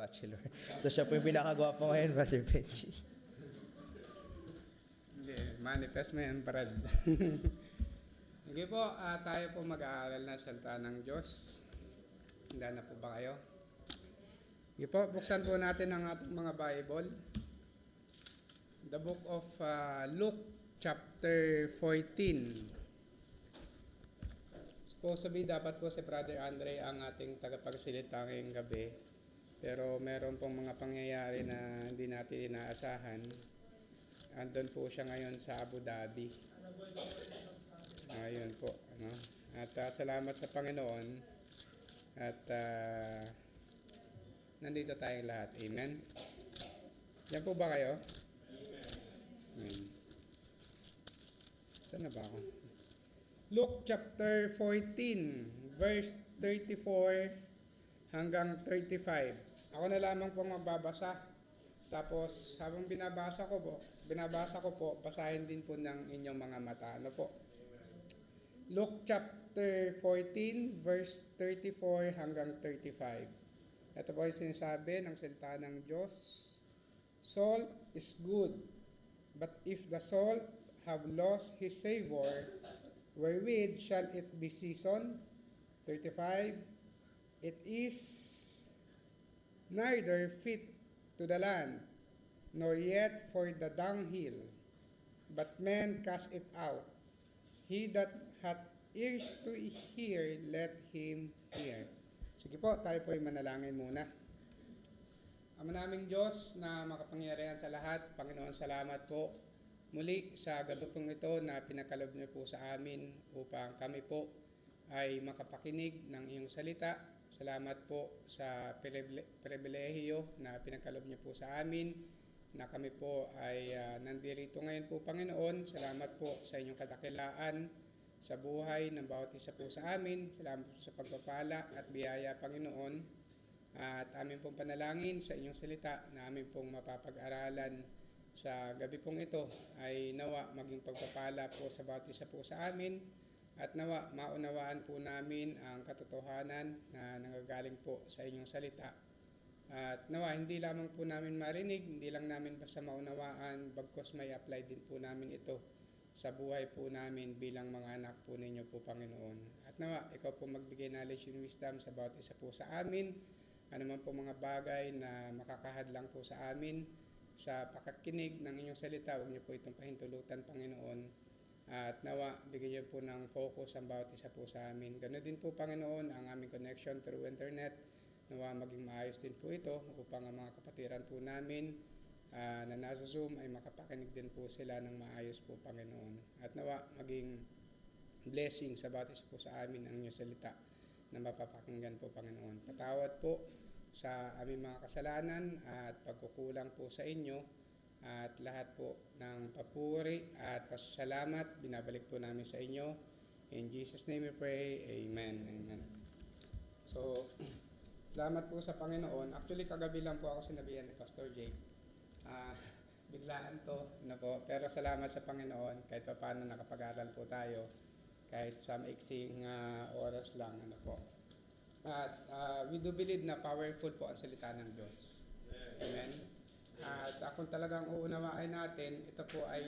Bachelor. So siya po yung pinakagwapo ngayon, Brother Benji. Hindi, manifest mo yan, Brad. Sige po, tayo po mag-aaral na salita ng Diyos. Handa na po ba kayo? Sige po, buksan po natin ang ating mga Bible. The book of Luke chapter 14. Supposed to be dapat po si Brother Andre ang ating tagapagsalita ngayong gabi. Pero meron pong mga pangyayari na hindi natin inaasahan. Andun po siya ngayon sa Abu Dhabi. Ayun po. Ano? At salamat sa Panginoon. At nandito tayong lahat. Amen. Yan po ba kayo? Amen. Saan na ba ako? Luke chapter 14, verse 34 hanggang 35. Ako na lamang pong magbabasa. Tapos habang binabasa ko po, basahin din po ng inyong mga mata. Ano po? Luke chapter 14, verse 34 hanggang 35. Ito po yung sinasabi ng salita ng Diyos. Salt is good, but if the salt have lost his savor, wherewith shall it be seasoned? 35. It is neither fit to the land, nor yet for the dunghill, but men cast it out. He that hath ears to hear, let him hear. Sige po, tayo po ay manalangin muna. Ama naming Diyos na makapangyarihan sa lahat, Panginoon, salamat po muli sa gabi pong ito na pinakalob niyo po sa amin upang kami po ay makapakinig ng iyong salita. Salamat po sa pribilehiyo na pinakalob niyo po sa amin na kami po ay nandirito ngayon po, Panginoon. Salamat po sa inyong kadakilaan sa buhay ng bawat isa po sa amin. Salamat po sa pagpapala at biyaya, Panginoon. At amin pong panalangin sa inyong salita na amin pong mapapag-aralan sa gabi pong ito ay nawa maging pagpapala po sa bawat isa po sa amin at nawa maunawaan po namin ang katotohanan na nanggagaling po sa inyong salita. At nawa hindi lamang po namin marinig, hindi lang namin basta maunawaan, bagkos may apply din po namin ito sa buhay po namin bilang mga anak po ninyo po, Panginoon. At nawa ikaw po magbigay knowledge and wisdom sa bawat isa po sa amin. Ano man po mga bagay na makakahadlang po sa amin sa pakakinig ng inyong salita, huwag niyo po itong pahintulutan, Panginoon. At nawa, bigyan niyo po ng focus ang bawat isa po sa amin. Ganoon din po, Panginoon, ang aming connection through internet. Nawa, maging maayos din po ito upang ang mga kapatiran po namin na nasa Zoom ay makapakinig din po sila ng maayos po, Panginoon. At nawa, maging blessing sa bawat isa po sa amin ang inyong salita na mapapakinggan po, Panginoon. Patawad po sa aming mga kasalanan at pagkukulang po sa inyo at lahat po ng papuri at pasasalamat binabalik po namin sa inyo. In Jesus' name we pray. Amen. Amen. So, salamat po sa Panginoon. Actually, kagabi lang po ako sinabihan ni Pastor Jake. Biglaan to, po. Pero salamat sa Panginoon kahit pa paano nakapag-aral po tayo. Kahit sa maiksing oras lang, po. At we do believe na powerful po ang salita ng Diyos. Amen. At kung talagang uunawain natin, ito po ay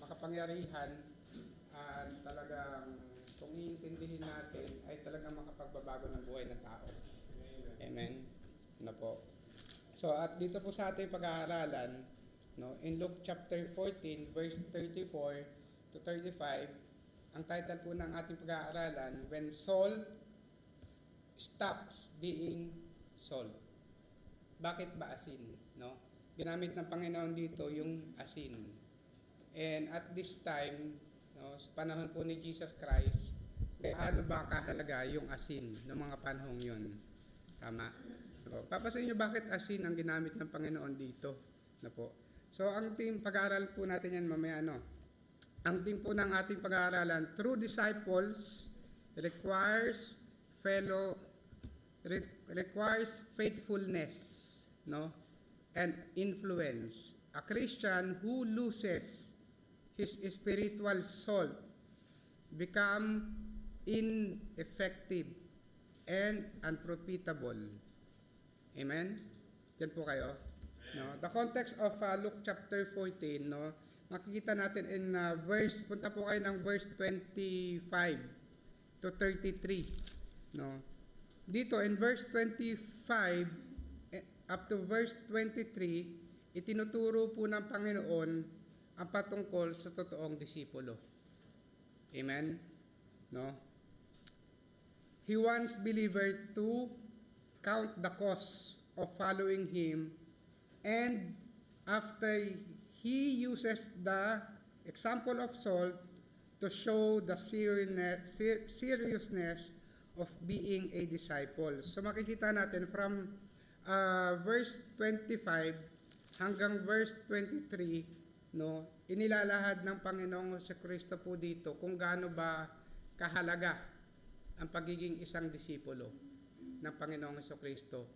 makapangyarihan at talagang kung iintindihin natin ay talagang makapagbabago ng buhay ng tao. Amen. Po. So at dito po sa ating pag-aaralan, in Luke chapter 14 verse 34 to 35, ang title po ng ating pag-aaralan, When Salt Stops Being Salt. Bakit ba asin? Ginamit ng Panginoon dito yung asin. And at this time, sa panahon po ni Jesus Christ, ano ba kahalaga yung asin ng mga panahong yun? Tama. Papasahin nyo bakit asin ang ginamit ng Panginoon dito. So ang team, pag-aaral po natin yan mamaya. Ang team po ng ating pag-aaralan, true disciples requires faithfulness, and influence. A Christian who loses his spiritual salt become ineffective and unprofitable. Amen? Diyan po kayo. No? The context of Luke chapter 14, no? Makikita natin in punta po kayo ng verse 25 to 33. No? Dito, in verse 25, up to verse 23, itinuturo po ng Panginoon ang patungkol sa totoong disipulo. Amen? No? He wants believer to count the cost of following Him, and after He uses the example of salt to show the seriousness of being a disciple. So makikita natin from verse 25 hanggang verse 23, no, inilalahad ng Panginoong Kristo po dito kung gaano ba kahalaga ang pagiging isang disipulo ng Panginoong Kristo,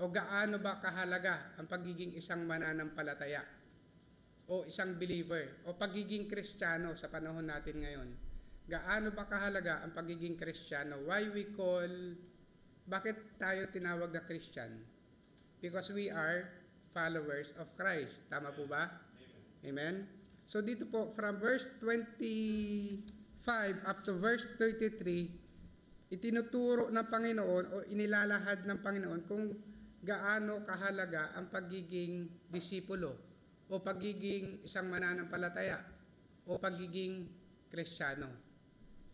o gaano ba kahalaga ang pagiging isang mananampalataya o isang believer o pagiging Kristiyano sa panahon natin ngayon. Gaano ba kahalaga ang pagiging Kristiyano? Bakit tayo tinawag na Christian? Because we are followers of Christ. Tama po ba? Amen? So dito po, from verse 25 up to verse 33, itinuturo ng Panginoon o inilalahad ng Panginoon kung gaano kahalaga ang pagiging disipulo o pagiging isang mananampalataya o pagiging Kristiyano.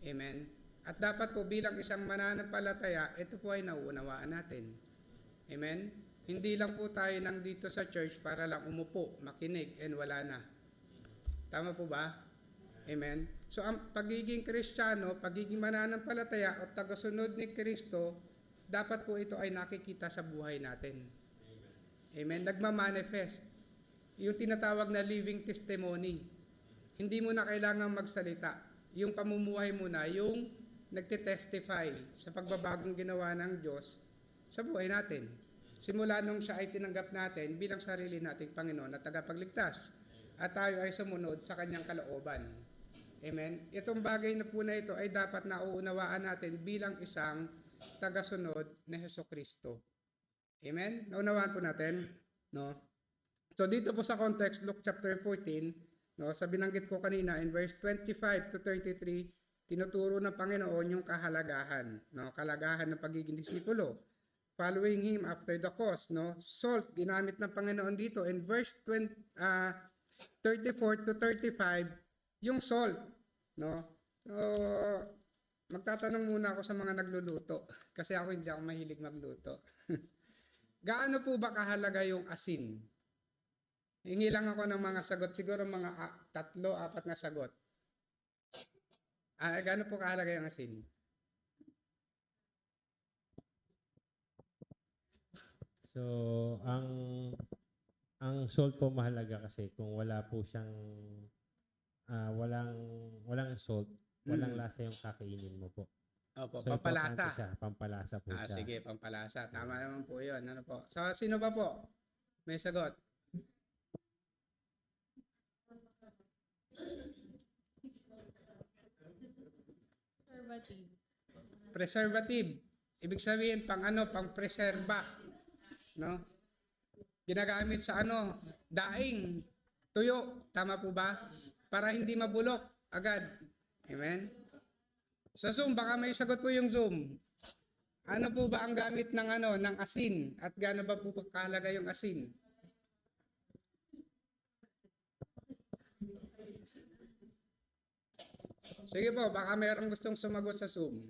Amen? At dapat po bilang isang mananampalataya, ito po ay nauunawaan natin. Amen? Hindi lang po tayo nang dito sa church para lang umupo, makinig, and wala na. Tama po ba? Amen? So ang pagiging Kristiyano, pagiging mananampalataya o tagasunod ni Kristo, dapat po ito ay nakikita sa buhay natin. Amen? Nagmamanifest. Yung tinatawag na living testimony. Hindi mo na kailangang magsalita. Yung pamumuhay mo na, yung nagtitestify sa pagbabagong ginawa ng Diyos sa buhay natin. Simula nung siya ay tinanggap natin bilang sarili nating Panginoon at tagapagligtas. At tayo ay sumunod sa kanyang kalooban. Amen? Itong bagay na po na ito ay dapat nauunawaan natin bilang isang tagasunod na Hesukristo. Amen? Naunawaan po natin? No? So dito po sa context, Luke chapter 14, no, sa binanggit ko kanina in verse 25 to 33, tinuturo ng Panginoon yung kahalagahan, no, kalagahan ng pagiging disipulo. Following Him after the cross, no? Salt, ginamit ng Panginoon dito in verse 34 to 35, yung salt, no? So, magtatanong muna ako sa mga nagluluto kasi ako hindi ako mahilig magluto. Gaano po ba kahalaga yung asin? Hingi lang ako ng mga sagot, siguro mga 3-4 na sagot. Gaano po kahalaga yung asin? So, ang salt po mahalaga kasi kung wala po siyang walang salt, walang lasa yung kakainin mo po. Opo, So, pampalasa. importante siya, pampalasa po siya. Sige, pampalasa. Tama naman po 'yon. Ano po? So, sino pa po? May sagot. Preservative. Ibig sabihin pang preserba, no? Ginagamit sa daing, tuyo, tama po ba? Para hindi mabulok agad. Amen. Sa Zoom, baka may sagot po yung Zoom. Ano po ba ang gamit ng ng asin at gaano ba po kahalaga yung asin? Sige po, baka mayroong gustong sumagot sa Zoom.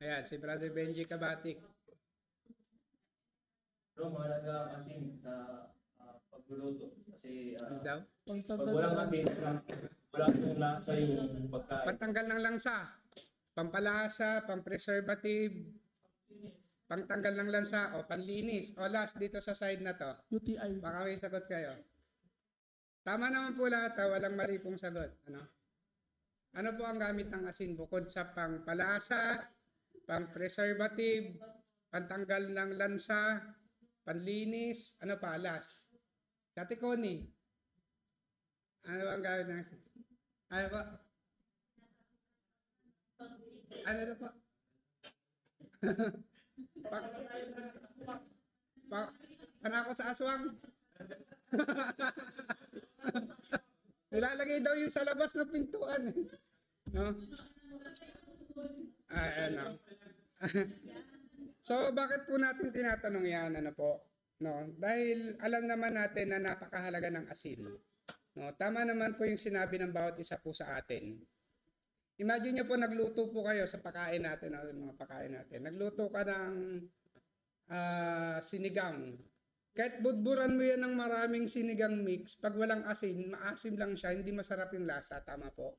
Ayan, si Brother Benji Kabatik. Bro, mahalaga ang asin sa pagluluto. Kasi Ano daw? pag walang asin, wala yung lasa yung pagkain. Pantanggal ng lansa. Pampalasa, pampreservative, pangtanggal ng lansa, o panlinis. O last, dito sa side na to. UTI. Baka may sagot kayo. Tama naman po lahat, walang mali pong sagot. Ano po ang gamit ng asin bukod sa pangpalasa, pang-preservative, pantanggal ng lansa, panlinis, ano pa, last? Ate Connie. Ano ba ang gamit ng asin? Ano po? Ano na po? Pak, pak, panakot sa aswang. Nilalagay daw yung sa labas ng pintuan. No? Ano. So, bakit po natin tinatanong yan? Ano po? No? Dahil alam naman natin na napakahalaga ng asin. No? Tama naman po yung sinabi ng bawat isa po sa atin. Imagine nyo po, nagluto po kayo sa pagkain natin, yung mga pagkain natin. Nagluto ka ng sinigang. Kahit budburan mo yan ng maraming sinigang mix, pag walang asin, maasim lang siya, hindi masarap yung lasa. Tama po.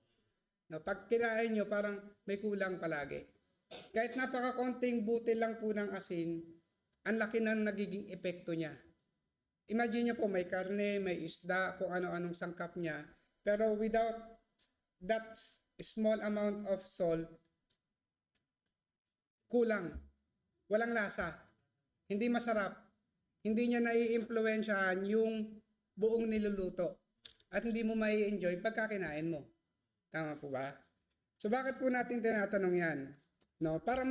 No, pag kinain nyo, parang may kulang palagi. Kahit napakakonting butil lang po ng asin, ang laki ng nagiging epekto niya. Imagine nyo po, may karne, may isda, kung ano-anong sangkap niya. Pero without that small amount of salt, kulang. Walang lasa. Hindi masarap. Hindi niya nai-impluwensyahan yung buong niluluto. At hindi mo mai enjoy pagka kinain mo. Tama po ba? So bakit po natin tinatanong yan? No, para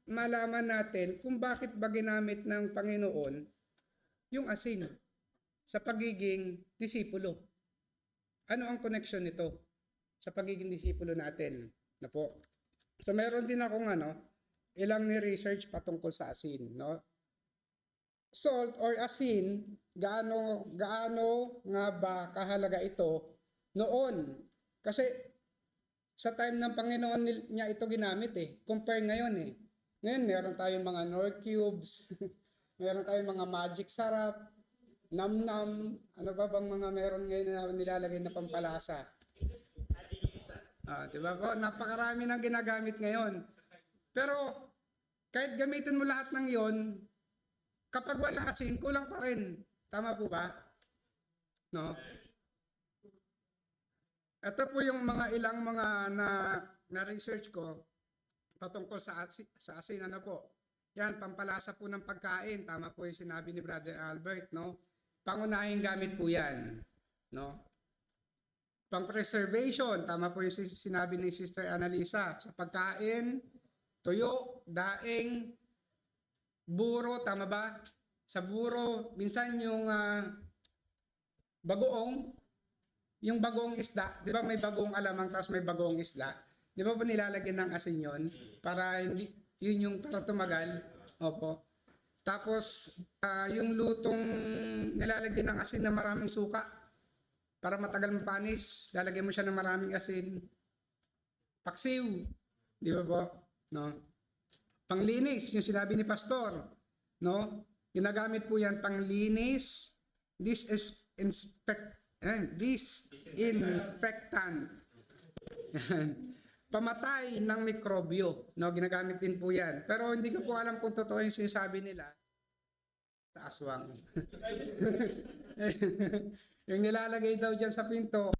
malaman natin kung bakit ba ginamit ng Panginoon yung asin sa pagiging disipulo. Ano ang connection nito sa pagiging disipulo natin? Na po. So meron din akong ilang ni-research patungkol sa asin, no? Salt or asin, gaano nga ba kahalaga ito noon? Kasi sa time ng Panginoon niya ito ginamit Compare ngayon Ngayon meron tayong mga Knorr cubes, meron tayong mga magic sarap, nam-nam, ano ba bang mga meron ngayon na nilalagay na pampalasa? Diba po? Napakarami nang ginagamit ngayon. Pero kahit gamitin mo lahat ng yon, kapag wala asin, kulang pa rin. Tama po ba? No? Ito po yung ilang mga na research ko patungkol sa asin. Ano po? Yan, pampalasa po ng pagkain. Tama po yung sinabi ni Brother Albert, no? Pangunahing gamit po yan, no? Pang-preservation, tama po yung sinabi ni Sister Annalisa. Sa pagkain, tuyo, daing, buro, tama ba? Sa buro, minsan yung bagoong, yung bagoong isda, di ba may bagoong alamang tapos may bagoong isda? Di ba po nilalagyan ng asin yun? Para hindi, yun yung para tumagal. Opo. Tapos, yung lutong nilalagyan ng asin na maraming suka, para matagal mapanis, lalagyan mo siya ng maraming asin. Paksiw, di ba po? No? Panglinis, yung sinabi ni Pastor, no? Ginagamit po yan panglinis, disinfectant. Pamatay ng mikrobyo, no? Ginagamit din po yan. Pero hindi ko po alam kung totoo yung sinasabi nila sa aswang. Yung nilalagay daw dyan sa pinto,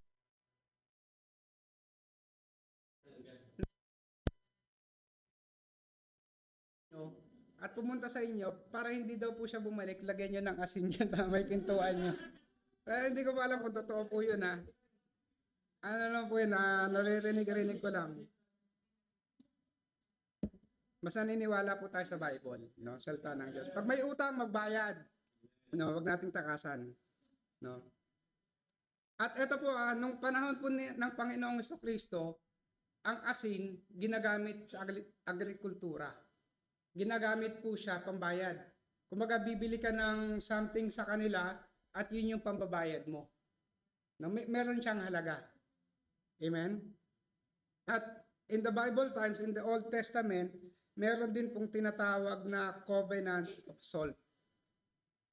at pumunta sa inyo, para hindi daw po siya bumalik, lagyan nyo ng asin dyan na may pintuan nyo. Pero hindi ko pa alam kung totoo po yun Ano lang po yun, naririnig ko lang. Mas naniniwala po tayo sa Bible, no? Salita ng Diyos. Pag may utang, magbayad. No, wag nating takasan. No? At ito po, nung panahon po ng Panginoong Jesucristo, ang asin ginagamit sa agrikultura. Ginagamit po siya pambayad. Kumbaga bibili ka ng something sa kanila at yun yung pambabayad mo. No, meron siyang halaga. Amen? At in the Bible times, in the Old Testament, meron din pong tinatawag na covenant of salt.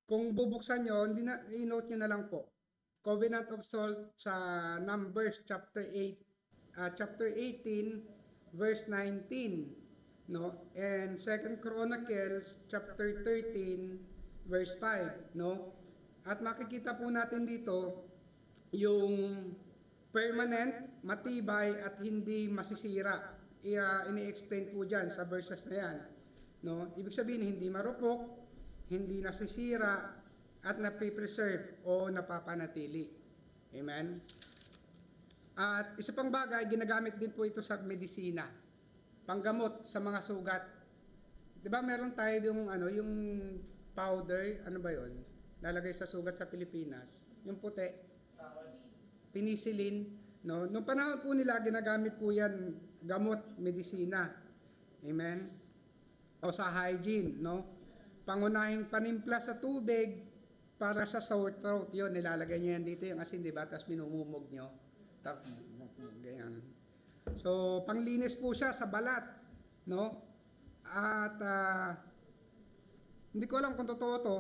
Kung bubuksan nyo, i-note nyo na lang po. Covenant of salt sa Numbers chapter 18 verse 19, no? And 2 Chronicles chapter 13 verse 5, no? At makikita po natin dito yung permanent, matibay at hindi masisira. Ini-explain po diyan sa verses na yan, no? Ibig sabihin hindi marupok, hindi nasisira at napipreserve o napapanatili. Amen? At isa pang bagay, ginagamit din po ito sa medisina. Panggamot sa mga sugat. 'Di ba meron tayo yung powder, ano ba 'yon? Lalagay sa sugat sa Pilipinas. Yung puti. Penicillin, no? Noong panahon po nila ginagamit po 'yan gamot, medisina. Amen. O sa hygiene, no? Pangunahing panimpla sa tubig para sa sore throat. 'Yon, nilalagay niyo yan dito yung asin, 'di ba? Tapos minumumog niyo. Ganyan. So, panglinis po siya sa balat, no? At hindi ko alam kung totoo to,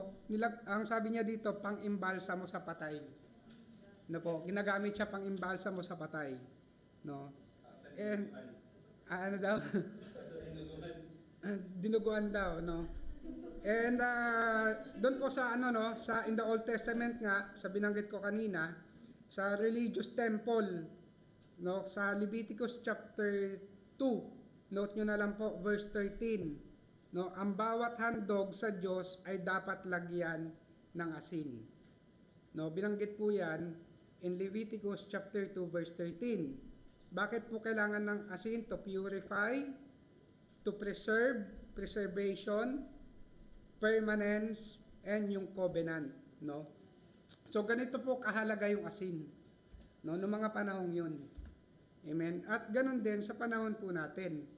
ang sabi niya dito, pang-imbalsamo sa patay. No po, ginagamit siya pang-imbalsamo sa patay, no? And ano daw? Dinuguan daw, no? And doon po sa sa in the Old Testament nga, sa binanggit ko kanina, sa religious temple, no, sa Leviticus chapter 2, note nyo na lang po verse 13, no, ang bawat handog sa Diyos ay dapat lagyan ng asin. No, binanggit po 'yan in Leviticus chapter 2 verse 13. Bakit po kailangan ng asin? To purify, to preserve, preservation, permanence, and yung covenant, no? So ganito po kahalaga yung asin, no, noong mga panahong 'yun. Amen. At ganun din sa panahon po natin.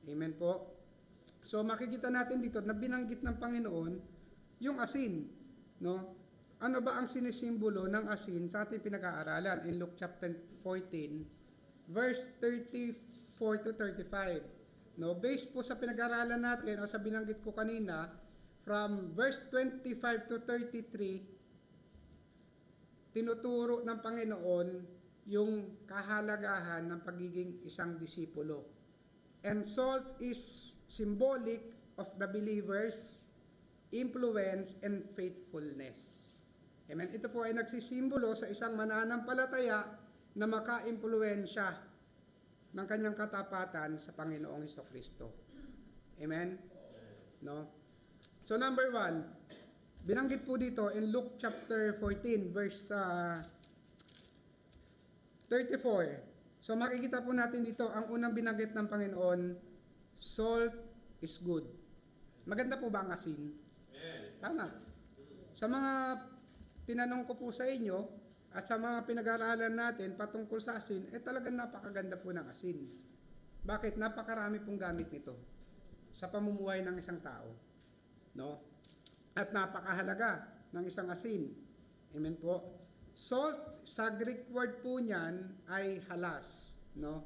Amen po. So makikita natin dito na binanggit ng Panginoon yung asin, no? Ano ba ang sinisimbolo ng asin sa ating pinag-aaralan in Luke chapter 14 verse 34 to 35. No, based po sa pinag-aaralan natin o sa binanggit ko kanina from verse 25 to 33, tinuturo ng Panginoon yung kahalagahan ng pagiging isang disipulo. And salt is symbolic of the believer's influence and faithfulness. Amen. Ito po ay nagsisimbolo sa isang mananampalataya na maka-impluwensya ng kanyang katapatan sa Panginoong Hesukristo. Amen? No? So number 1, binanggit po dito in Luke chapter 14 verse 34. So makikita po natin dito ang unang binanggit ng Panginoon, salt is good. Maganda po ba ang asin? Tama. Sa mga tinanong ko po sa inyo at sa mga pinag-aaralan natin patungkol sa asin, talagang napakaganda po ng asin. Bakit? Napakarami pong gamit nito sa pamumuhay ng isang tao, no? At napakahalaga ng isang asin. Amen po. Salt, sa Greek word po niyan ay halas, no?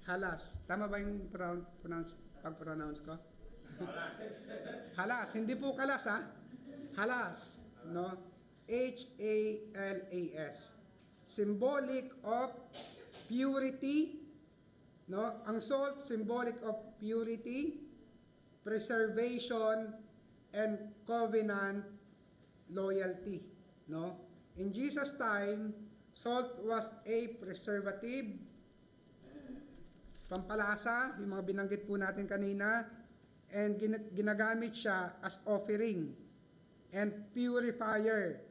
Halas. Tama ba yung pag-pronounce ko? Halas. Hindi po kalas, ha? Halas, no? H-A-L-A-S. Symbolic of purity, no? Ang salt, symbolic of purity, preservation, and covenant loyalty, no? In Jesus' time, salt was a preservative, pampalasa, yung mga binanggit po natin kanina, and ginagamit siya as offering and purifier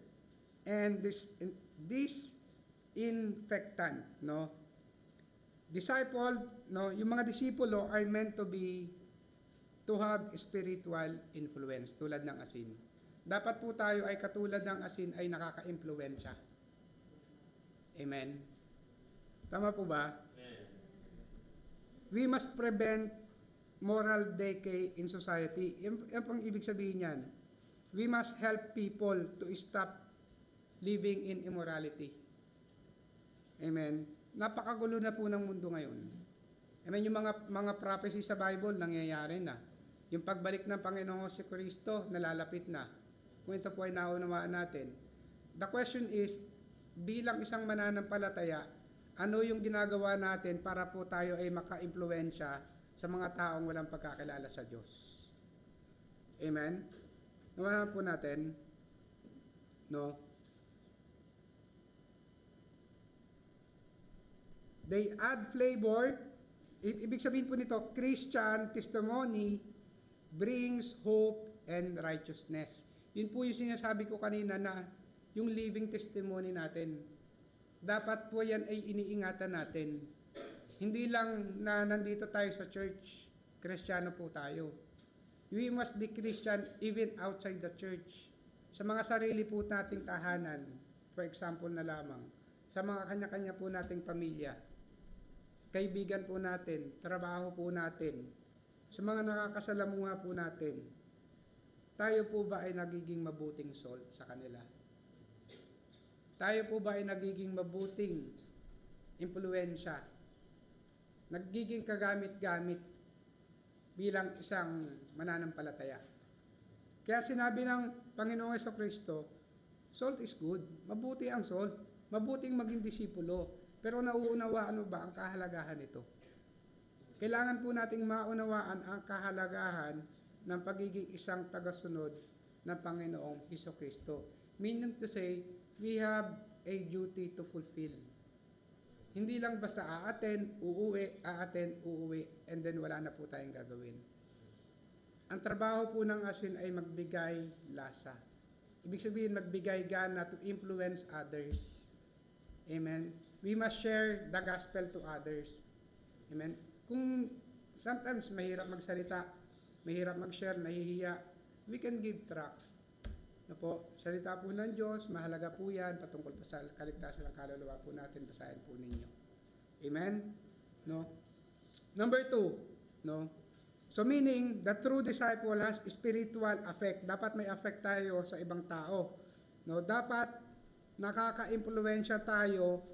and disinfectant, no? Disciple, no, yung mga disipulo are meant to have spiritual influence tulad ng asin. Dapat po tayo ay katulad ng asin ay nakaka-impluwensya. Amen. Tama po ba? Amen. We must prevent moral decay in society. Yan pang ibig sabihin yan. We must help people to stop living in immorality. Amen. Napakagulo na po ng mundo ngayon. Amen. Yung mga prophecy sa Bible, nangyayari na. Yung pagbalik ng Panginoong Jesucristo, nalalapit na. Kung ito po ay naunawaan natin. The question is, bilang isang mananampalataya, ano yung ginagawa natin para po tayo ay maka-impluwensya sa mga taong walang pagkakilala sa Diyos? Amen? Nawalan po natin, no? They add flavor. Ibig sabihin po nito, Christian testimony brings hope and righteousness. Yun po yung sinasabi ko kanina na yung living testimony natin. dapat po yan ay iniingatan natin. Hindi lang na nandito tayo sa church, Kristiyano po tayo. We must be Christian even outside the church. Sa mga sarili po nating tahanan, for example na lamang, sa mga kanya-kanya po nating pamilya, kaibigan po natin, trabaho po natin, sa mga nakakasalamuha po natin, tayo po ba ay nagiging mabuting salt sa kanila? Tayo po ba ay nagiging mabuting impluensya? Nagiging kagamit-gamit bilang isang mananampalataya? Kaya sinabi ng Panginoong Jesucristo, salt is good. Mabuti ang salt. Mabuting maging disipulo. Pero nauunawaan mo ba ang kahalagahan nito? Kailangan po nating maunawaan ang kahalagahan ng pagiging isang tagasunod ng Panginoong Jesucristo. Meaning to say, we have a duty to fulfill. Hindi lang basta aaten, uuwi, and then wala na po tayong gagawin. Ang trabaho po ng asin ay magbigay lasa. Ibig sabihin, magbigay gana to influence others. Amen? We must share the gospel to others. Amen? Kung sometimes mahirap magsalita, mahirap mag-share, nahihiya, we can give tracts. No po, salita po ng Diyos, mahalaga po yan, patungkol po sa kaligtasan ng kaluluwa po natin, basahin po ninyo. Amen? No? Number 2, no? So meaning, the true disciple has spiritual effect. Dapat may effect tayo sa ibang tao. No? Dapat nakaka-impluwensya tayo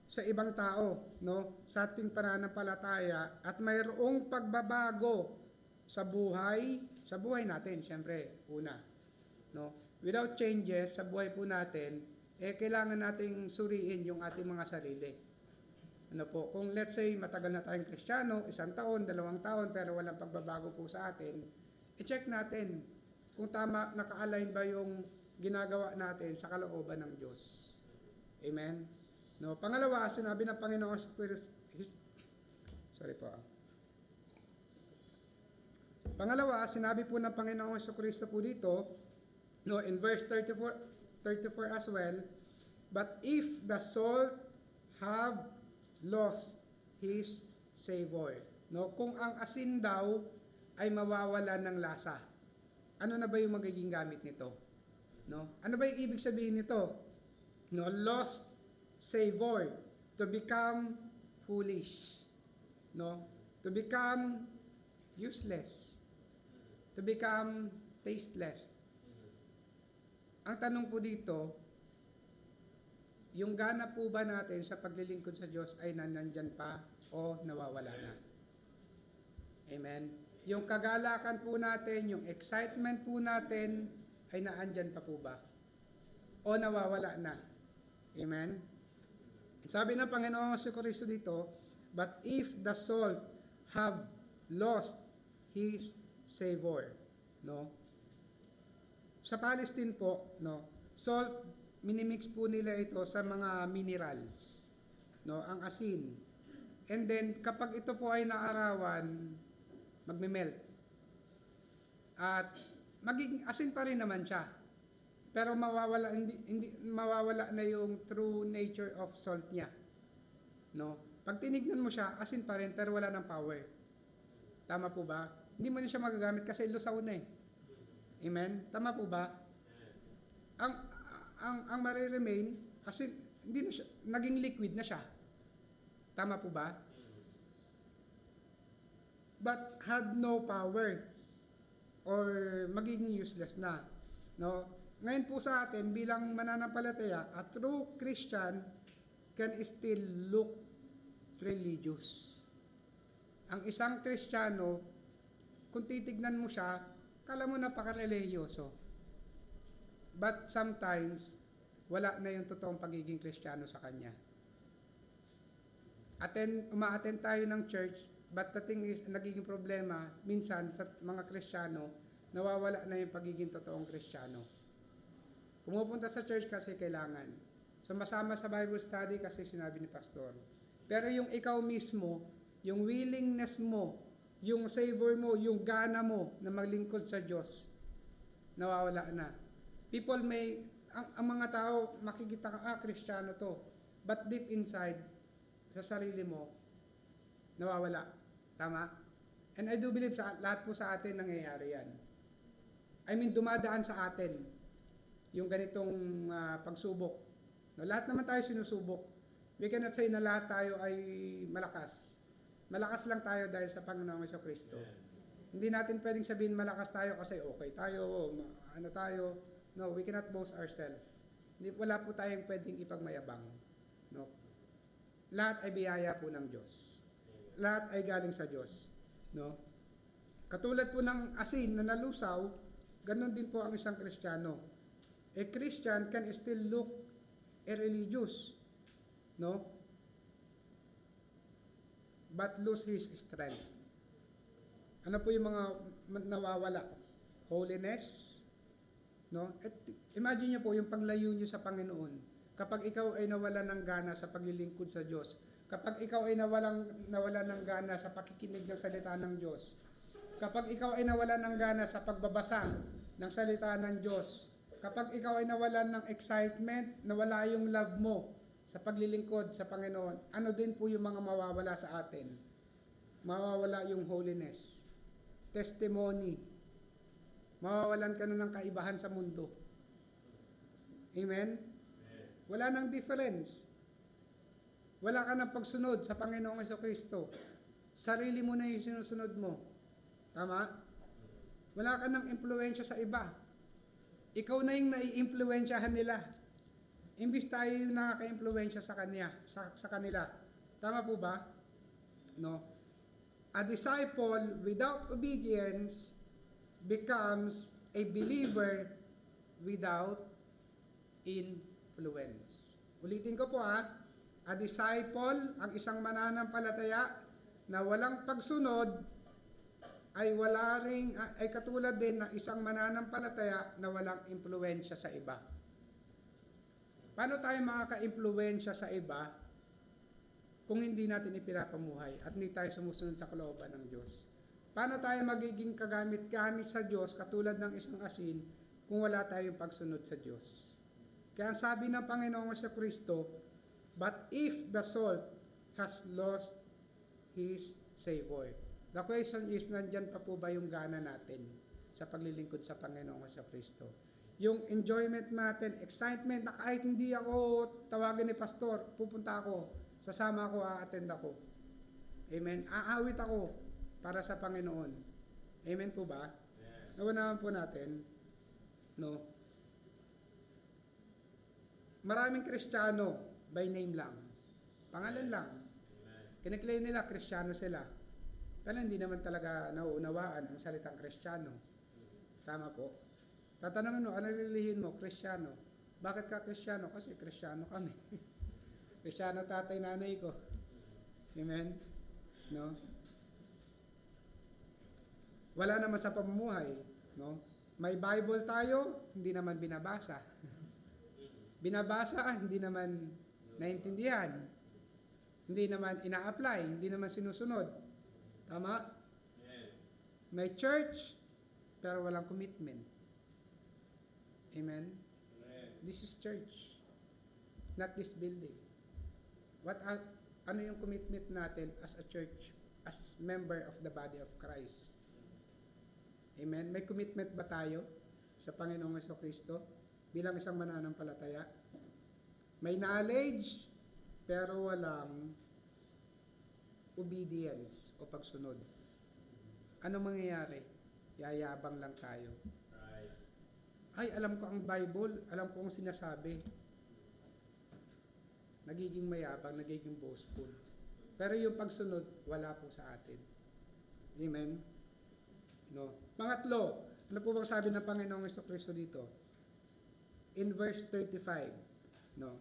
sa ibang tao, no? Sa ating pananampalataya at mayroong pagbabago sa buhay natin, syempre, una, no? Without changes sa buhay po natin, kailangan nating suriin yung ating mga sarili. Ano po, kung let's say matagal na tayong Kristiyano, 1 taon, 2 taon, pero walang pagbabago po sa atin, i-check natin kung tama, naka-align ba yung ginagawa natin sa kalooban ng Diyos. Amen? No, pangalawa, sinabi ng Panginoon Pangalawa, sinabi po ng Panginoong Jesucristo po dito, no, in verse 34 as well, but if the salt have lost his savor, no, kung ang asin daw ay mawawala ng lasa, ano na ba yung magiging gamit nito? No? Ano ba yung ibig sabihin nito? No, lost savor, to become foolish, no? To become useless, to become tasteless. Ang tanong po dito, yung gana po ba natin sa paglilingkod sa Diyos ay nandyan pa o nawawala na? Amen? Yung kagalakan po natin, yung excitement po natin, ay naandyan pa po ba? O nawawala na? Amen? Sabi ng Panginoong Jesucristo dito, but if the salt have lost his savor, no? Sa Palestine po, no, salt, minimix po nila ito sa mga minerals, no, ang asin. And then kapag ito po ay naarawan, magme-melt. At magiging asin pa rin naman siya. Pero mawawala hindi mawawala na yung true nature of salt niya. No? Pag tinignan mo siya, asin pa rin pero wala ng power. Tama po ba? Hindi mo na siya magagamit kasi lusaw na eh. Amen? Tama po ba? Ang mare-remain, asin, hindi na siya, naging liquid na siya. Tama po ba? But had no power or magiging useless na. No? Ngayon po sa atin, bilang mananampalataya, a true Christian can still look religious. Ang isang Kristiyano, kung titignan mo siya, kala mo napaka-religyoso. But sometimes, wala na yung totoong pagiging Kristiyano sa kanya. Uma-attend tayo ng church, but the thing is, nagiging problema, minsan sa mga Kristiyano, nawawala na yung pagiging totoong Kristiyano. Pumupunta sa church kasi kailangan. Sumasama sa Bible study kasi sinabi ni Pastor. Pero yung ikaw mismo, yung willingness mo, yung savor mo, yung gana mo na maglingkod sa Diyos, nawawala na. People may ang mga tao, makikita ka, Kristiyano to. But deep inside, sa sarili mo, nawawala. Tama? And I do believe lahat po sa atin nangyayari yan. I mean, dumadaan sa atin yung ganitong pagsubok. No, lahat naman tayo sinusubok. We cannot say na lahat tayo ay malakas. Malakas lang tayo dahil sa Panginoong Jesucristo. Hindi natin pwedeng sabihin malakas tayo kasi okay tayo, ano tayo. No, we cannot boast ourselves. Wala po tayong pwedeng ipagmayabang. No? Lahat ay biyaya po ng Diyos. Lahat ay galing sa Diyos. No? Katulad po ng asin na nalusaw, ganun din po ang isang Kristiyano. A Christian can still look irreligious, no? But lose his strength. Ano po yung mga nawawala? Holiness, no? At imagine niyo po yung paglayo niyo sa Panginoon. Kapag ikaw ay nawala ng gana sa paglilingkod sa Diyos, kapag ikaw ay nawala ng gana sa pakikinig ng salita ng Diyos, kapag ikaw ay nawala ng gana sa pagbabasa ng salita ng Diyos, kapag ikaw ay nawalan ng excitement, nawala yung love mo sa paglilingkod sa Panginoon, ano din po yung mga mawawala sa atin? Mawawala yung holiness, testimony, mawawalan ka na ng kaibahan sa mundo. Amen? Wala nang difference. Wala ka ng pagsunod sa Panginoong Jesucristo. Sarili mo na yung sinusunod mo. Tama? Wala ka ng impluwensya sa iba. Ikaw na yung nai-impluwensyahan nila. Imbis tayo yung nakaka-impluwensya sa kanila. Tama po ba? No. A disciple without obedience becomes a believer without influence. Ulitin ko po A disciple, ang isang mananampalataya na walang pagsunod ay katulad din ng isang mananampalataya na walang impluwensya sa iba. Paano tayo makaka-impluwensya sa iba kung hindi natin ipinapamuhay at hindi tayo sumusunod sa kalooban ng Diyos? Paano tayo magiging kagamit-gamit sa Diyos katulad ng isang asin kung wala tayong pagsunod sa Diyos? Kaya ang sabi ng Panginoong Jesucristo, but if the salt has lost his savor. The question is, nandyan pa po ba yung gana natin sa paglilingkod sa Panginoong Jesucristo? Yung enjoyment natin, excitement na kahit hindi ako tawagan ni pastor, pupunta ako, sasama ako, a-attend ako. Amen? Aawit ako para sa Panginoon. Amen po ba? Yeah. Nawanahan po natin, no? Maraming Kristiyano, by name lang. Pangalan lang. Kiniklaim nila, Kristiyano sila. Pero hindi naman talaga nauunawaan ang salitang Kristiyano. Tama po. Tatanungin mo, ano lilihin mo? Kristiyano. Bakit ka Kristiyano? Kasi Kristiyano kami. Kristiyano tatay, nanay ko. Amen? No? Wala naman sa pamumuhay. No? May Bible tayo, hindi naman binabasa. Binabasa, hindi naman naintindihan. Hindi naman ina-apply, hindi naman sinusunod. Tama? May church, pero walang commitment. Amen? This is church, not this building. Ano yung commitment natin as a church, as member of the body of Christ? Amen? May commitment ba tayo sa Panginoong Jesucristo bilang isang mananampalataya? May knowledge, pero walang obedience o pagsunod. Ano mangyayari? Yayabang lang tayo. Ay, alam ko ang Bible, alam ko ang sinasabi. Nagiging mayabang, nagiging boastful. Pero yung pagsunod, wala po sa atin. Amen? No. Pangatlo, ano po bang sabi ng Panginoong Jesucristo dito? In verse 35, no.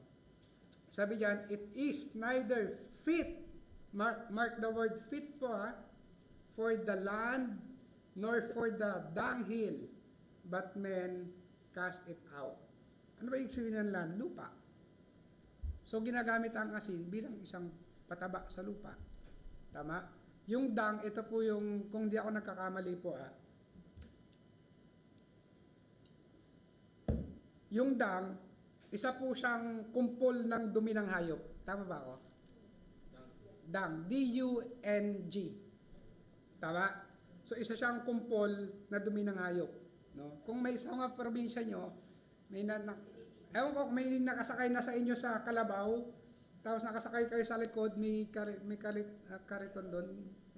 Sabi diyan, it is neither fit, mark the word fit po for the land, nor for the dunghill, but men cast it out. Ano ba yung sabihin ng land? Lupa. So, ginagamit ang asin bilang isang pataba sa lupa. Tama? Yung dung, ito po yung, kung di ako nagkakamali po yung dung, isa po siyang kumpol ng dumi ng hayop. Tama ba ako? Dung. D-U-N-G. Tama? So, isa siyang kumpol na dumi ng hayop. No? Kung may sa mga probinsya nyo, ewan ko, may nakasakay na sa inyo sa kalabaw, tapos nakasakay kayo sa likod, may kariton doon,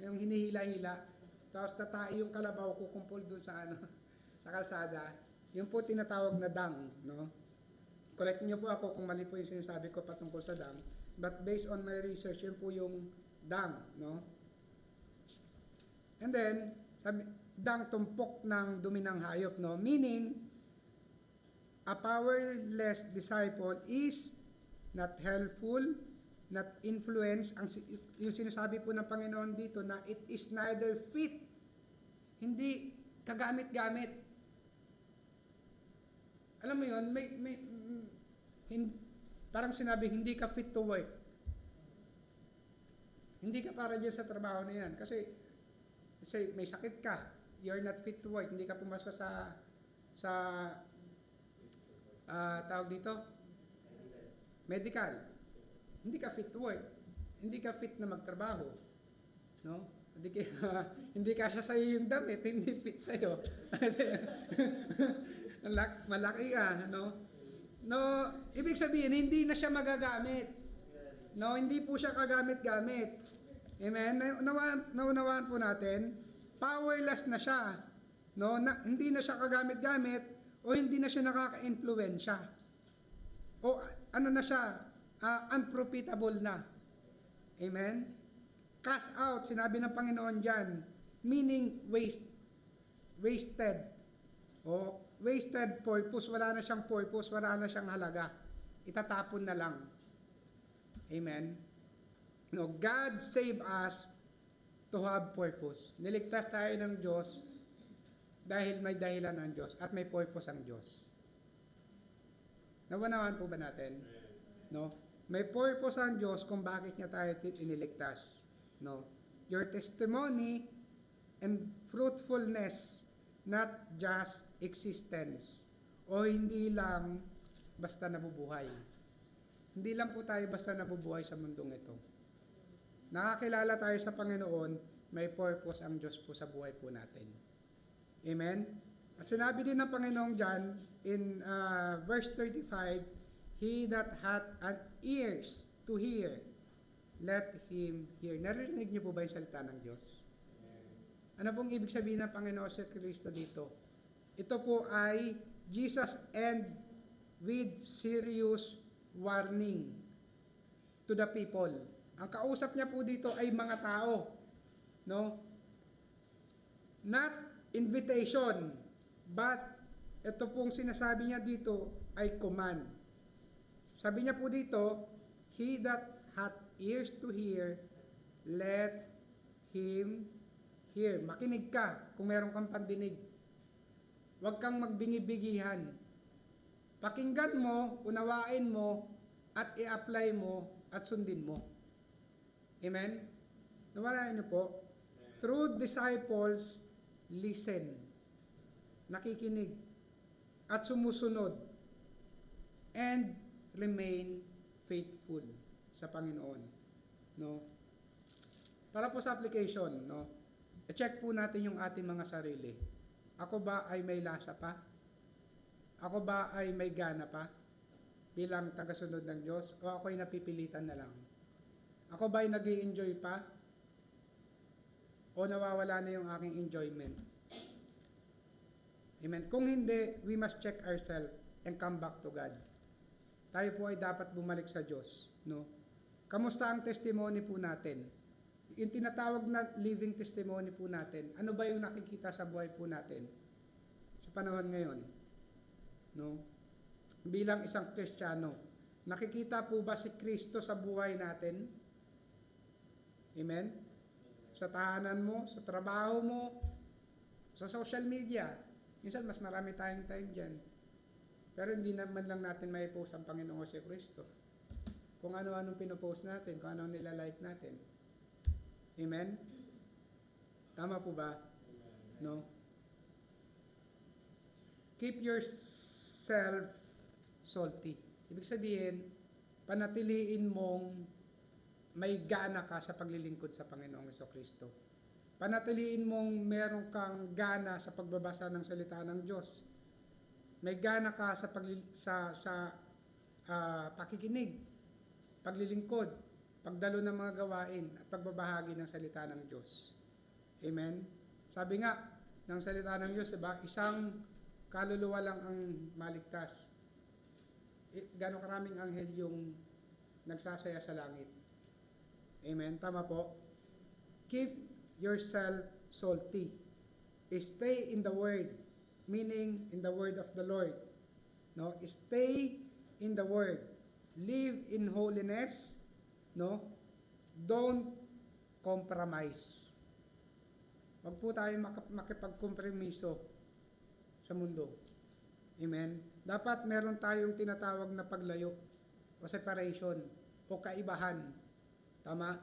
yung hinihila-hila, tapos tatai yung kalabaw, kukumpol doon sa sa kalsada. Yung po tinatawag na dung, no? Correct niyo po ako kung mali po yung sinasabi ko patungkol sa dung. But based on my research, yun po yung dung, no? And then, dung, tumpok ng dumi ng hayop, no? Meaning, a powerless disciple is not helpful, not influence. Yung sinasabi po ng Panginoon dito na it is neither fit, hindi kagamit-gamit. Alam mo yun, parang sinabi, hindi ka fit to work. Hindi ka para dyan sa trabaho na yan. Kasi may sakit ka, you're not fit to work. Hindi ka pumasa sa tawag dito? Medical. Hindi ka fit to work. Hindi ka fit na magtrabaho. No? Hindi ka siya sa'yo yung damit, hindi fit sa'yo. Malaki ka, no? No, ibig sabihin, hindi na siya magagamit. No, hindi po siya kagamit-gamit. Amen? Naunawaan po natin, powerless na siya. No, hindi na siya kagamit-gamit o hindi na siya nakaka-influensya. O ano na siya, unprofitable na. Amen? Cast out, sinabi ng Panginoon diyan, meaning wasted. O wasted purpose, wala na siyang purpose, wala na siyang halaga. Itatapon na lang. Amen? No, God save us to have purpose. Niligtas tayo ng Diyos dahil may dahilan ang Diyos at may purpose ang Diyos. Nawanawan po ba natin? No? May purpose ang Diyos kung bakit niya tayo iniligtas. No? Your testimony and fruitfulness, not just existence. O hindi lang basta nabubuhay. Hindi lang po tayo basta nabubuhay sa mundong ito. Nakakilala tayo sa Panginoon, may purpose ang Diyos po sa buhay po natin. Amen? At sinabi din ng Panginoon dyan, in verse 35, He that hath an ears to hear, let him hear. Narinig niyo po ba yung salita ng Diyos? Ano pong ibig sabihin ng Panginoon sa Kristo dito? Ito po ay Jesus end with serious warning to the people. Ang kausap niya po dito ay mga tao. No? Not invitation, but ito pong sinasabi niya dito ay command. Sabi niya po dito, He that hath ears to hear, let him hear. Makinig ka kung meron kang pandinig. Huwag kang magbingi-bigihan. Pakinggan mo, unawain mo, at i-apply mo, at sundin mo. Amen? Nawala niyo po? True disciples, listen. Nakikinig. At sumusunod. And remain faithful sa Panginoon. No? Para po sa application, no? I-check po natin yung ating mga sarili. Ako ba ay may lasa pa? Ako ba ay may gana pa? Bilang tagasunod ng Diyos? O ako ay napipilitan na lang? Ako ba ay nag-i-enjoy pa? O nawawala na yung aking enjoyment? Amen. Kung hindi, we must check ourselves and come back to God. Tayo po ay dapat bumalik sa Diyos. No? Kamusta ang testimony po natin? Yung tinatawag na living testimony po natin, ano ba yung nakikita sa buhay po natin sa panahon ngayon? No? Bilang isang Kristiyano, nakikita po ba si Kristo sa buhay natin? Amen? Sa tahanan mo, sa trabaho mo, sa social media. Minsan mas marami tayong time dyan. Pero hindi naman lang natin may post ang Panginoong si Kristo. Kung ano-anong pinopost natin, kung ano nilalike natin. Amen? Tama po ba? No? Keep yourself salty. Ibig sabihin, panatiliin mong may gana ka sa paglilingkod sa Panginoong Jesucristo. Panatiliin mong meron kang gana sa pagbabasa ng salita ng Diyos. May gana ka sa pakikinig, paglilingkod, pagdalo ng mga gawain at pagbabahagi ng salita ng Diyos. Amen? Sabi nga ng salita ng Diyos, diba? Isang kaluluwa lang ang maligtas. Gano'ng karaming anghel yung nagsasaya sa langit. Amen? Tama po? Keep yourself salty. Stay in the Word, meaning in the Word of the Lord. No? Stay in the Word. Live in holiness. No? Don't compromise. Wag po tayo makipagkompromiso sa mundo. Amen? Dapat meron tayong tinatawag na paglayo o separation o kaibahan. Tama?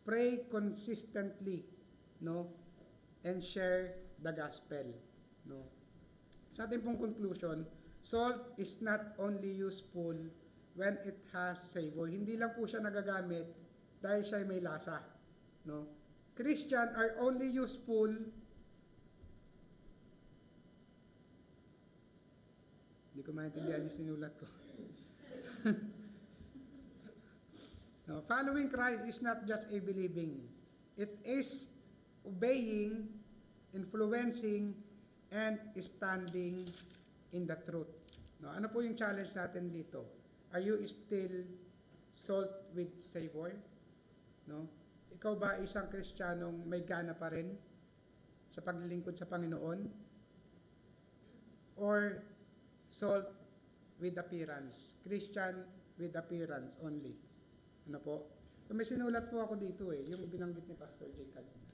Pray consistently, no? And share the gospel, no? Sa ating pong conclusion, salt is not only useful when it has savor. Hindi lang po siya nagagamit dahil siya may lasa, no? Christian are only useful hindi ko maintindihan yung sinulat ko. No, following Christ is not just a believing. It is obeying, influencing, and standing in the truth. No, ano po yung challenge natin dito? Are you still salt with savor? No? Ikaw ba isang Kristiyanong may gana pa rin sa paglilingkod sa Panginoon? Or salt with appearance? Christian with appearance only? Ano po? So may sinulat po ako dito yung binanggit ni Pastor Jay kanina.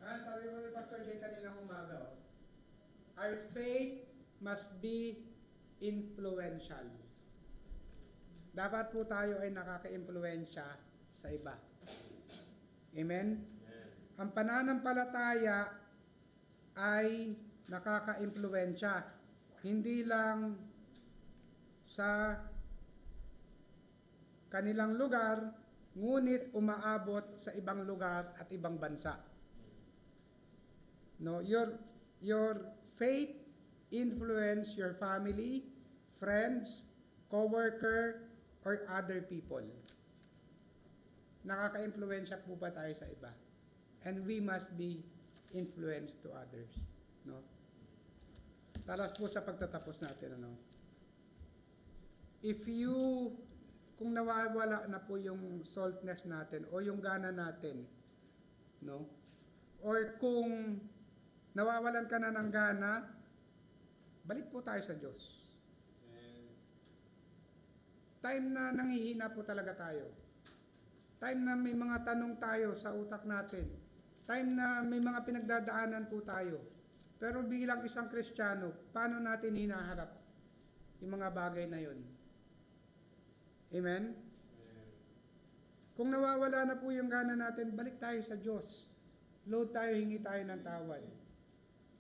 Sabi mo ni Pastor Jay kanina umaga, our faith must be influential. Dapat po tayo ay nakaka-impluwensya sa iba. Amen? Ang pananampalataya ay nakaka-impluwensya. Hindi lang sa kanilang lugar, ngunit umaabot sa ibang lugar at ibang bansa. No, your faith influence your family, friends, co-worker, or other people. Nakaka-impluwensya po ba tayo sa iba? And we must be influenced to others. No? Talas po sa pagtatapos natin, ano? Kung nawawala na po yung saltness natin o yung gana natin, no? Or kung nawawalan ka na ng gana, balik po tayo sa Diyos. Time na nanghihina po talaga tayo. Time na may mga tanong tayo sa utak natin. Time na may mga pinagdadaanan po tayo. Pero bilang isang Kristiyano, paano natin hinaharap yung mga bagay na yun? Amen? Kung nawawala na po yung gana natin, balik tayo sa Diyos. Lord, tayo, hingi tayo ng tawad.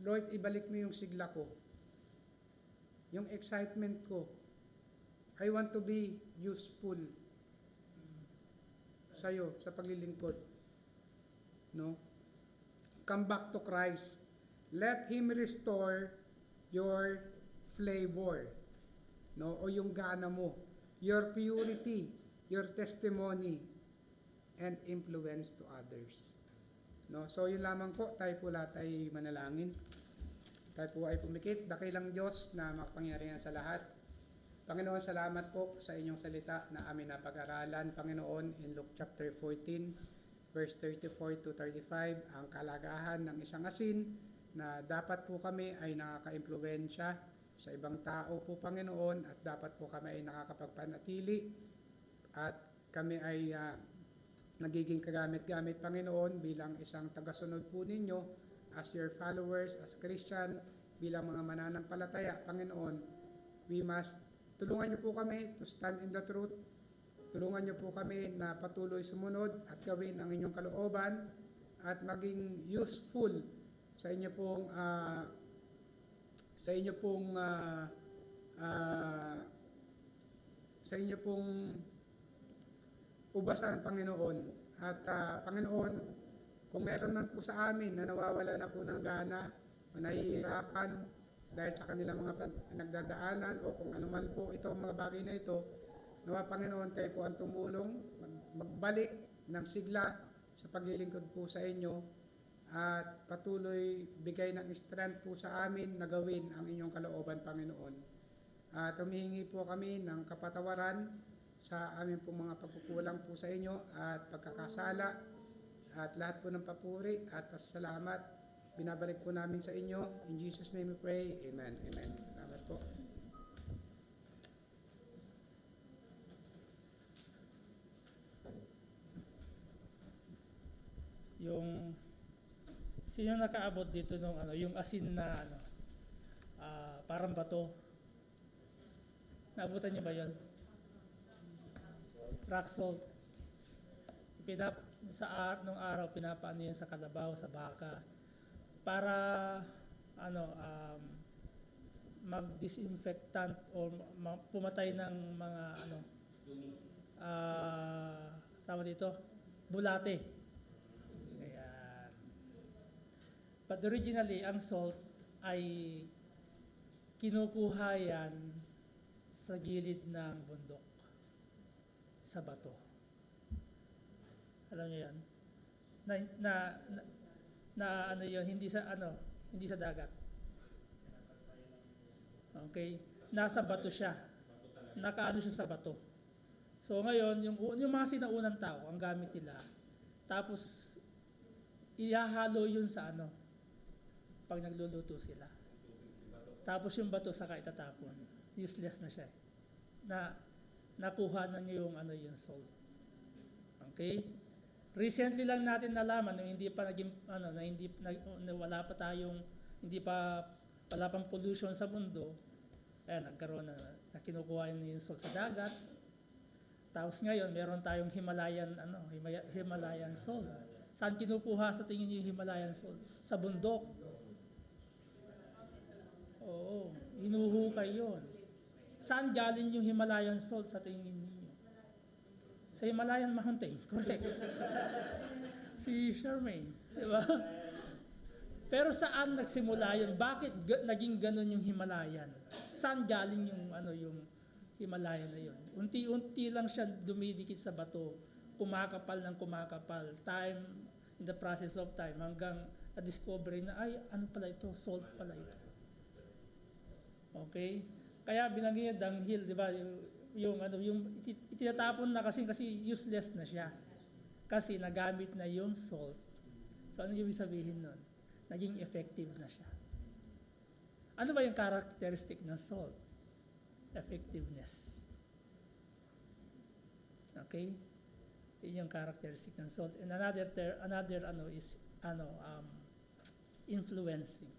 Lord, ibalik mo yung sigla ko. Yung excitement ko. I want to be useful sa'yo, sa paglilingkod. No? Come back to Christ. Let Him restore your flavor. No? O yung gana mo. Your purity, your testimony, and influence to others. No? So yun lamang po, tayo po lahat ay manalangin. Tayo po ay pumikit. Dakilang Diyos na makapangyarihan sa lahat. Panginoon, salamat po sa inyong salita na amin napag-aralan. Panginoon, in Luke chapter 14, verse 34 to 35, ang kalagahan ng isang asin na dapat po kami ay nakaka-impluwensya sa ibang tao po, Panginoon, at dapat po kami ay nakakapagpanatili at kami ay nagiging kagamit-gamit, Panginoon, bilang isang tagasunod po ninyo as your followers, as Christian, bilang mga mananampalataya, Panginoon. Tulungan niyo po kami to stand in the truth. Tulungan niyo po kami na patuloy sumunod at gawin ang inyong kalooban at maging useful sa inyo pong sa inyo pong sa inyo pong ubasan, Panginoon. At Panginoon, kung meron man po sa amin na nawawala na po ng gana o nahihirapan dahil sa kanilang mga nagdadaanan o kung ano man po ito, mga bagay na ito, nawa Panginoon, kayo po ang tumulong, magbalik ng sigla sa paglilingkod po sa inyo at patuloy bigay ng strength po sa amin na gawin ang inyong kalooban, Panginoon. At humihingi po kami ng kapatawaran sa aming po mga pagkukulang po sa inyo at pagkakasala at lahat po ng papuri at pasalamat binabalik po namin sa inyo. In Jesus' name we pray. Amen. Amen. Salamat po. Yung sino nakaabot dito nung yung asin na parang bato. Naabutan niyo ba 'yon? Rock salt. Nung araw pinapaano yan sa kalabaw, sa baka para mag-disinfectant o pumatay ng mga tawag dito, bulate. Ayan. But originally, ang salt ay kinukuha yan sa gilid ng bundok, sa bato. Alam niyo yan? Na ano yun, hindi sa dagat. Okay? Nasa bato siya. Nakaano siya sa bato. So ngayon, yung mga sinaunang tao, ang gamit nila, tapos ihahalo yun sa pag nagluluto sila. Tapos yung bato saka itatapon. Useless na siya. Nakuha na niyo yung salt. Okay? Recently lang natin nalaman nung hindi pa naging wala pa tayong wala pang pollution sa mundo. Nagkaroon na kinukuha yung salt sa dagat. Tapos ngayon meron tayong Himalayan salt. Saan kinukuha sa tingin niyo yung Himalayan salt? Sa bundok. Oo, hinuhukay 'yon. Saan galing yung Himalayan salt sa tingin niyo? Sa Himalayan Mountain, correct. Si Charmaine, di ba? Pero saan nagsimula yun? Bakit naging ganun yung Himalayan? Saan galing yung Himalayan na yun? Unti-unti lang siya dumidikit sa bato, kumakapal ng kumakapal, time, in the process of time, hanggang na-discover na, ay, ano pala ito? Salt pala ito. Okay? Kaya binanggit niya dunghil, di ba? Yung itinatapon na kasi useless na siya. Kasi nagamit na yung salt. So ano yung sabihin nun? Naging effective na siya. Ano ba yung characteristic ng salt? Effectiveness. Okay? Yun yung characteristic ng salt. And another is influencing.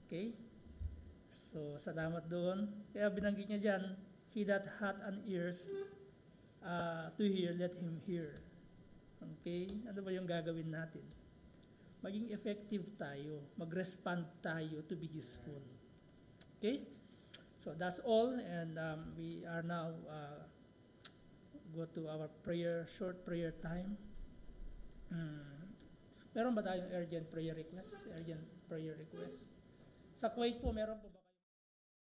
Okay? So salamat doon. Kaya binanggit niya diyan, he that hath an ears to hear, let him hear. Okay? Ano ba yung gagawin natin? Maging effective tayo. Mag-respond tayo to be useful. Okay? So that's all. And we are now go to our short prayer time. Meron ba tayong urgent prayer request? Urgent prayer request? Sa Kuwait po, meron po ba